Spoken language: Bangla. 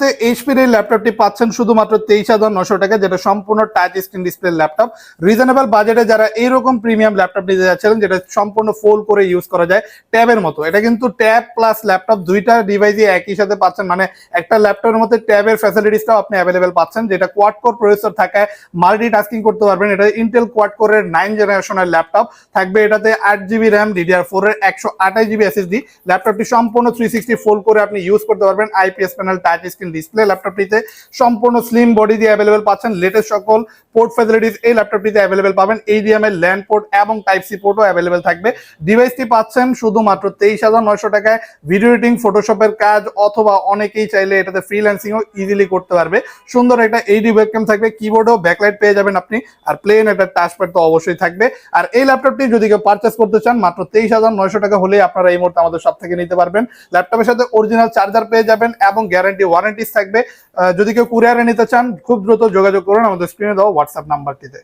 মুহূর্তে এইচপির এই ল্যাপটপটি পাচ্ছেন শুধুমাত্র 23,900 টাকা, যেটা সম্পূর্ণ touch screen display laptop. Reasonable বাজেটে যারা এইরকম প্রিমিয়াম ল্যাপটপ নিতে যাচ্ছিলেন, যেটা সম্পূর্ণ ফোল্ড করে ইউজ করা যায় ট্যাবের মতো, এটা কিন্তু ট্যাব প্লাস ল্যাপটপ দুইটা ডিভাইসই একই সাথে পাচ্ছেন। মানে একটা ল্যাপটপের মধ্যে ট্যাবের ফ্যাসিলিটিসটাও আপনি অ্যাভেলেবেল পাচ্ছেন, যেটা কোয়াড কোর প্রসেসর থাকায় মাল্টি টাস্কিং করতে পারবেন। এটা ইন্টেল কোয়াড কোরের 9 জেনারেশনের ল্যাপটপ থাকবে। এটাতে 8GB র্যাম, DDR4 এর 128GB SSD। ল্যাপটপটি সম্পূর্ণ 360 ফোল্ড করে আপনি ইউজ করতে পারবেন। IPS panel touch screen display ল্যাপটপটিতে সম্পূর্ণ স্লিম বডি দিয়ে অ্যাভেলেবেল পাচ্ছেন। লেটেস্ট সকল পোর্ট ফ্যাসিলিটিস এই ল্যাপটপটিতে অ্যাভেলেবেল পাবেন। HDMI ল্যান্ড পোর্ট এবং টাইপ সি পোর্টও অ্যাভেলেবেল থাকবে। ডিভাইসটি পাচ্ছেন শুধুমাত্র 23,900 টাকায়। ভিডিও এডিটিং, ফটোশপের কাজ অথবা অনেকেই চাইলে এটাতে ফ্রিল্যান্সিংও ইজিলি করতে পারবে। সুন্দর একটা এইচডি ওয়েবক্যাম থাকবে, কিবোর্ডও ব্যাকলাইট পেয়ে যাবেন আপনি, আর প্লেন একটা টাচপ্যাড তো অবশ্যই থাকবে। আর এই ল্যাপটপটি যদি কেউ পারচেস করতে চান, মাত্র 23,900 টাকা হলেই আপনারা এই মুহূর্তে আমাদের সব থেকে নিতে পারবেন। ল্যাপটপের সাথে অরিজিনাল চার্জার পেয়ে যাবেন এবং গ্যারান্টি ওয়ারেন্টিস থাকবে। যদি কেউ কুরিয়ারে নিতে চান, খুব দ্রুত যোগাযোগ করুন আমাদের স্ক্রিনে দেওয়া হোয়াটসঅ্যাপ নাম্বারটিতে।